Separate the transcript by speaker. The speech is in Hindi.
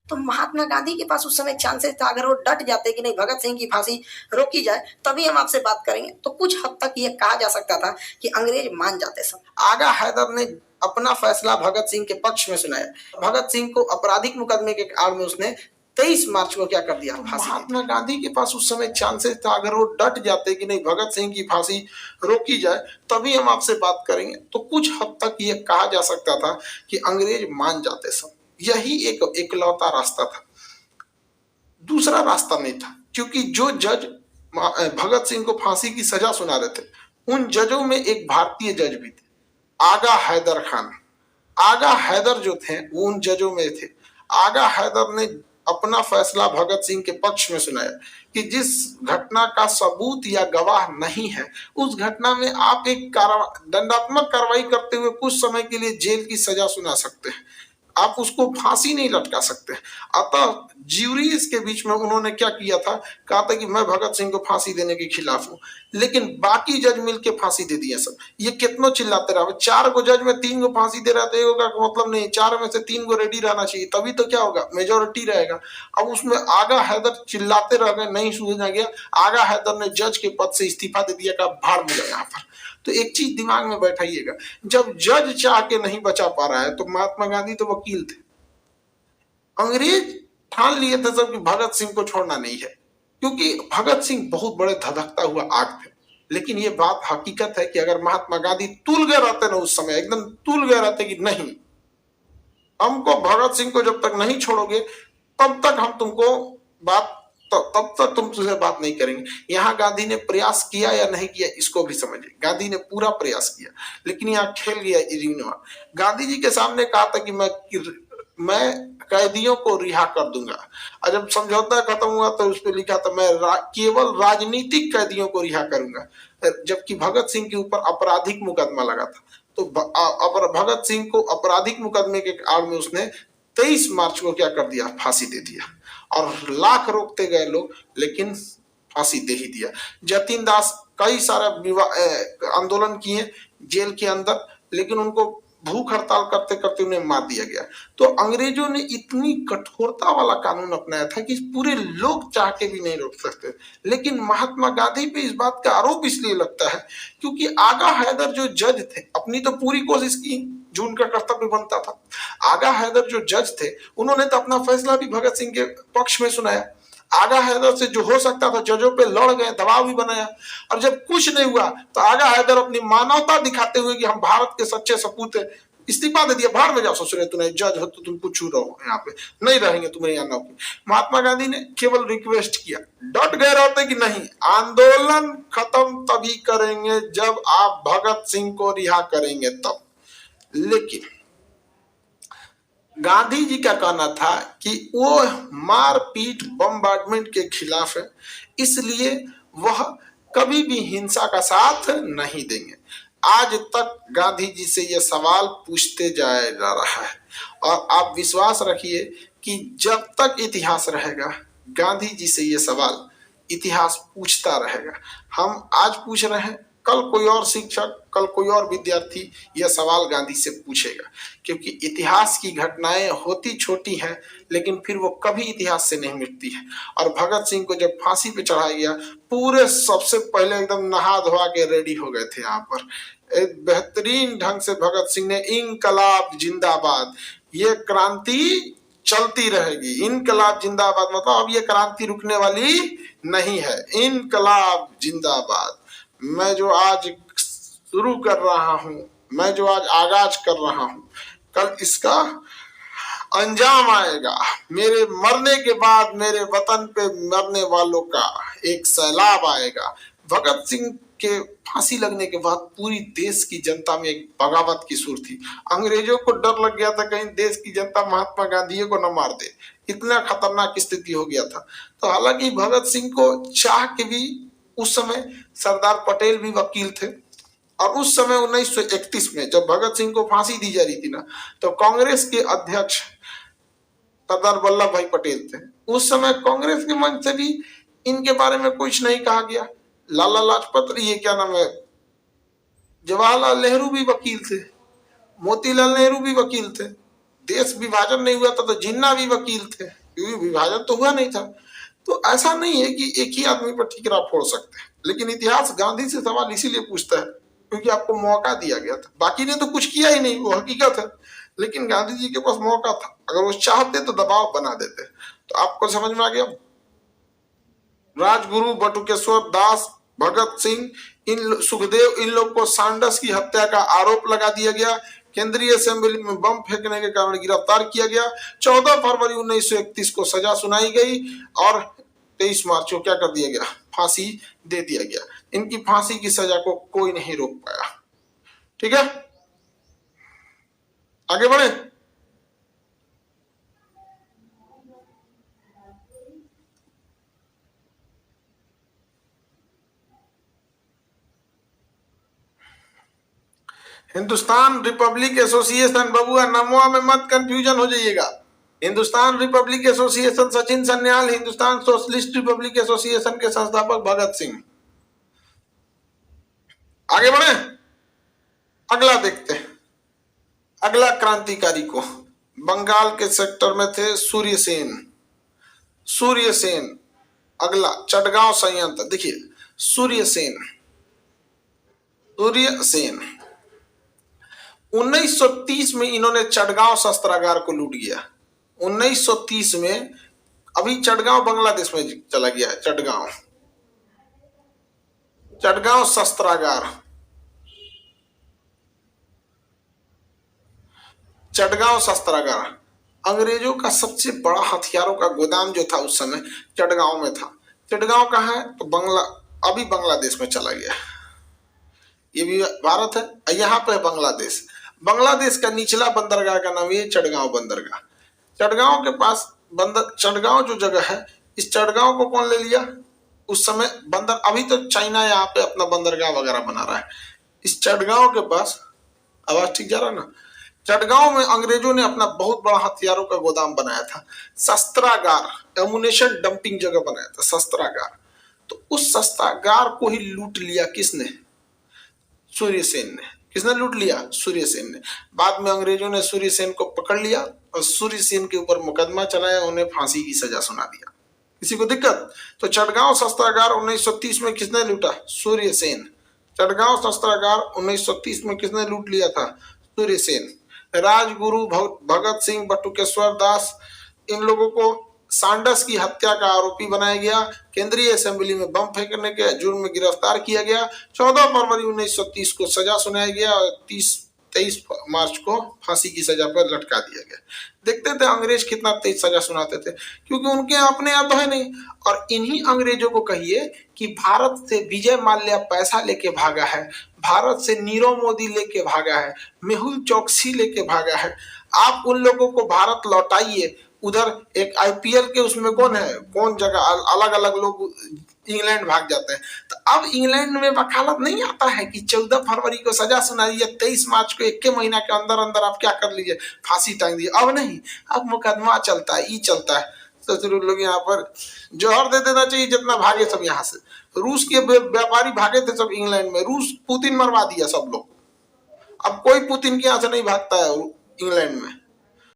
Speaker 1: तो महात्मा गांधी के पास उस समय चांसेस था, अगर वो डट जाते कि नहीं भगत सिंह की फांसी रोकी जाए तभी हम आपसे बात करेंगे, तो कुछ हद तक ये कहा जा सकता था कि अंग्रेज मान जाते। सब आगा हैदर ने अपना फैसला भगत सिंह के पक्ष में सुनाया। भगत सिंह को आपराधिक मुकदमे के आड़ में उसने 23 मार्च को क्या कर दिया, फांसी। महात्मा गांधी के पास उस समय चांसेस था, अगर वो डट जाते कि नहीं भगत सिंह की फांसी रोकी जाए तभी हम आपसे बात करेंगे, तो कुछ हद तक ये कहा जा सकता था कि अंग्रेज मान जाते। सब यही एक इकलौता रास्ता था, दूसरा रास्ता नहीं था, क्योंकि जो जज भगत सिंह को फांसी की सजा सुना रहे थे उन जजों में एक भारतीय जज भी थे, आगा हैदर खान। आगा हैदर जो थे वो उन जजों में थे। आगा हैदर ने अपना फैसला भगत सिंह के पक्ष में सुनाया कि जिस घटना का सबूत या गवाह नहीं है उस घटना में आप एक दंडात्मक कार्रवाई करते हुए कुछ समय के लिए जेल की सजा सुना सकते हैं, आप उसको फांसी नहीं लटका सकते। अतः ज्यूरीज के बीच में उन्होंने क्या किया था, कहा था कि मैं भगत सिंह को फांसी देने के खिलाफ हूं, लेकिन बाकी जज मिलके फांसी दे दिया। सब ये कितनों चिल्लाते रहा, 4 को जज में 3 को फांसी दे रहा था, होगा मतलब नहीं, 4 में से 3 को रेडी रहना चाहिए, तभी तो क्या होगा, मेजोरिटी रहेगा। अब उसमें आगा हैदर चिल्लाते रह गए, नहीं सुना गया। आगा हैदर ने जज के पद से इस्तीफा दे दिया, का भाड़ में गया यहाँ पर। तो एक चीज दिमाग में बैठाइएगा, जब जज चाह के नहीं बचा पा रहा है तो महात्मा गांधी तो वकील थे, अंग्रेज ठान लिए थे सब कि भगत सिंह को छोड़ना नहीं है, क्योंकि भगत सिंह बहुत बड़े धधकता हुआ आग थे। लेकिन ये बात हकीकत है कि अगर महात्मा गांधी तुल गए रहते ना उस समय, एकदम तुल गए रहते कि नहीं हमको भगत सिंह को जब तक नहीं छोड़ोगे तब तक हम तुमको बात तब तक तुम तुझे बात नहीं करेंगे। यहाँ गांधी ने प्रयास किया या नहीं किया इसको भी समझिए, गांधी ने पूरा प्रयास किया, लेकिन यहाँ खेल गया इरीनवा। गांधी जी के सामने कहा था कि मैं कैदियों को रिहा कर दूंगा, और जब समझौता खत्म हुआ तो उस पर लिखा था मैं केवल राजनीतिक कैदियों को रिहा करूंगा, जबकि भगत सिंह के ऊपर आपराधिक मुकदमा लगा था। तो भगत सिंह को आपराधिक मुकदमे के आड़ में उसने 23 मार्च को क्या कर दिया, फांसी दे दिया। और लाख रोकते गए लोग, लेकिन फांसी दे ही दिया। जतीन दास कई सारा आंदोलन किए जेल के अंदर, लेकिन उनको भूख हड़ताल करते करते उन्हें मार दिया गया। तो अंग्रेजों ने इतनी कठोरता वाला कानून अपनाया था कि पूरे लोग चाह के भी नहीं रोक सकते। लेकिन महात्मा गांधी पे इस बात का आरोप इसलिए लगता है क्योंकि आगा हैदर जो जज थे, अपनी तो पूरी कोशिश की जो उनका कर्तव्य बनता था। आगा हैदर जो जज थे उन्होंने तो अपना फैसला भी भगत सिंह के पक्ष में सुनाया। आगा हैदर से जो हो सकता था जजों पे लड़ गए, दबाव भी बनाया, और जब कुछ नहीं हुआ तो आगा हैदर अपनी मानवता दिखाते हुए कि हम भारत के सच्चे सपूत हैं, इस्तीफा दे दिया, बाहर में जाओ ससुरे, तुम्हें जज हो तो तुम कुछ रहो, यहाँ पे नहीं रहेंगे, तुम्हें यहाँ नौकरी। महात्मा गांधी ने केवल रिक्वेस्ट किया, डट गए रहते कि नहीं आंदोलन खत्म तभी करेंगे जब आप भगत सिंह को रिहा करेंगे तब। लेकिन गांधी जी का कहना था कि वो मारपीट बम्बार्डमेंट के खिलाफ है, इसलिए वह कभी भी हिंसा का साथ नहीं देंगे। आज तक गांधी जी से यह सवाल पूछते जाया जा रहा है, और आप विश्वास रखिए कि जब तक इतिहास रहेगा गांधी जी से यह सवाल इतिहास पूछता रहेगा। हम आज पूछ रहे हैं, कल कोई और शिक्षक, कल कोई और विद्यार्थी यह सवाल गांधी से पूछेगा, क्योंकि इतिहास की घटनाएं होती छोटी हैं लेकिन फिर वो कभी इतिहास से नहीं मिटती है। और भगत सिंह को जब फांसी पे चढ़ाया गया, पूरे सबसे पहले एकदम नहा धोआ के रेडी हो गए थे यहाँ पर, एक बेहतरीन ढंग से भगत सिंह ने इनकलाब जिंदाबाद, ये क्रांति चलती रहेगी, इनकलाब जिंदाबाद, मतलब अब ये क्रांति रुकने वाली नहीं है, इनकलाब जिंदाबाद। मैं जो आज शुरू कर रहा हूं, मैं जो आज आगाज कर रहा हूं, कल इसका अंजाम आएगा। मेरे मरने के बाद मेरे वतन पे मरने वालों का एक सैलाब आएगा। भगत सिंह के फांसी लगने के बाद पूरी देश की जनता में एक बगावत की सुर थी। अंग्रेजों को डर लग गया था कहीं देश की जनता महात्मा गांधी को न मार दे, इतना खतरनाक स्थिति हो गया था। तो हालांकि भगत सिंह को चाह के भी, उस समय सरदार पटेल भी वकील थे, और उस समय 1931 में जब भगत सिंह को फांसी दी जा रही थी ना, तो कांग्रेस के अध्यक्ष सरदार वल्लभ भाई पटेल थे। उस समय कांग्रेस के मंच से भी इनके बारे में कुछ नहीं कहा गया। लाला लाजपत, ये क्या नाम है, जवाहरलाल नेहरू भी वकील थे, मोतीलाल नेहरू भी वकील थे,
Speaker 2: देश विभाजन नहीं हुआ था तो जिन्ना भी वकील थे, क्योंकि विभाजन तो हुआ नहीं था। तो ऐसा नहीं है कि एक ही आदमी पर ठीकरा फोड़ सकते हैं, लेकिन इतिहास गांधी से सवाल इसीलिए पूछता है क्योंकि आपको मौका दिया गया था। बाकी ने तो कुछ किया ही नहीं, वो हकीकत है, लेकिन गांधी जी के पास मौका था, अगर वो चाहते तो दबाव बना देते। तो आपको समझ में आ गया। राजगुरु, बटुकेश्वर दास, भगत सिंह, इन सुखदेव, इन लोग को सांडस की हत्या का आरोप लगा दिया गया। केंद्रीय असेंबली में बम फेंकने के कारण गिरफ्तार किया गया। 14 फरवरी 1931 को सजा सुनाई गई और 23 मार्च को क्या कर दिया गया, फांसी दे दिया गया। इनकी फांसी की सजा को कोई नहीं रोक पाया। ठीक है, आगे बढ़े। हिंदुस्तान रिपब्लिक एसोसिएशन, बबुआ नमवा में मत कंफ्यूजन हो जाइएगा। Hindustan Republic association Sachin Sanyal, Hindustan socialist Republic association के संस्थापक भगत सिंह। आगे बढ़े, अगला देखते हैं। अगला क्रांतिकारी को बंगाल के सेक्टर में थे सूर्यसेन। सूर्यसेन, अगला चटगांव संयंत्र। देखिए सूर्यसेन, सूर्यसेन 1930 में इन्होंने चटगांव शस्त्रागार को लूट गया। 1930 में, अभी चटगांव बांग्लादेश में चला गया है। चटगांव, चटगांव शस्त्रागार, चटगांव शस्त्रागार अंग्रेजों का सबसे बड़ा हथियारों का गोदाम जो था उस समय चटगांव में था। चटगांव कहाँ है तो अभी बांग्लादेश में चला गया। ये भी भारत है, यहाँ पे बांग्लादेश। बांग्लादेश का निचला बंदरगाह का नाम ये चटगांव बंदरगाह। चटगांव के पास चटगांव जो जगह है, इस चटगांव को कौन ले लिया उस समय बंदर। अभी तो चाइना यहाँ पे अपना बंदरगाह वगैरह बना रहा है। इस चटगांव के पास, आवाज ठीक जा रहा है ना, चटगांव में अंग्रेजों ने अपना बहुत बड़ा हथियारों का गोदाम बनाया था। शस्त्रागार, एमुनेशन डंपिंग जगह बनाया था, शस्त्रागार। तो उस शस्त्रागार को ही लूट लिया किसने, सूर्यसेन ने। किसने लूट लिया, सूर्यसेन ने। बाद में अंग्रेजों ने सूर्यसेन को पकड़ लिया और सूर्यसेन के ऊपर मुकदमा चलाया, उन्हें फांसी की सजा सुना दिया। किसी को दिक्कत? तो चटगांव शस्त्रागार 1930 में किसने लूटा, सूर्यसेन। चटगांव शस्त्रागार 1930 में किसने लूट लिया था, सूर्यसेन। राजगुरु, भगत सिंह, बटुकेश्वर दास, इन लोगों को सांडस की हत्या का आरोपी बनाया गया। केंद्रीय असेंबली में बम फेंकने के जुर्म में गिरफ्तार किया गया। 14 फरवरी 1930 को सजा सुनाया गया और 23 मार्च को फांसी की सजा पर लटका दिया गया। देखते थे अंग्रेज कितना तेज सजा सुनाते थे, क्योंकि उनके अपने यहाँ तो है नहीं। और इन्हीं अंग्रेजों को कहिए कि भारत से विजय माल्या पैसा लेके भागा है, भारत से नीरव मोदी लेके भागा है, मेहुल चौकसी लेके भागा है। आप उन लोगों को भारत लौटाइए। उधर एक आईपीएल के उसमें कौन है, कौन जगह अलग अलग लोग इंग्लैंड भाग जाते हैं। तो अब इंग्लैंड में वकालत नहीं आता है कि 14 फरवरी को सजा सुना दी, 23 मार्च को 1 महीना के अंदर अंदर आप क्या कर लीजिए, फांसी टांग दीजिए। अब नहीं, अब मुकदमा चलता है, ई चलता है। तो जरूर लोग यहाँ पर जौहर दे देना चाहिए, जितना भागे सब यहाँ से। रूस के व्यापारी भागे थे सब इंग्लैंड में, रूस पुतिन मरवा दिया सब लोग। अब कोई पुतिन के यहाँ से नहीं भागता है इंग्लैंड में।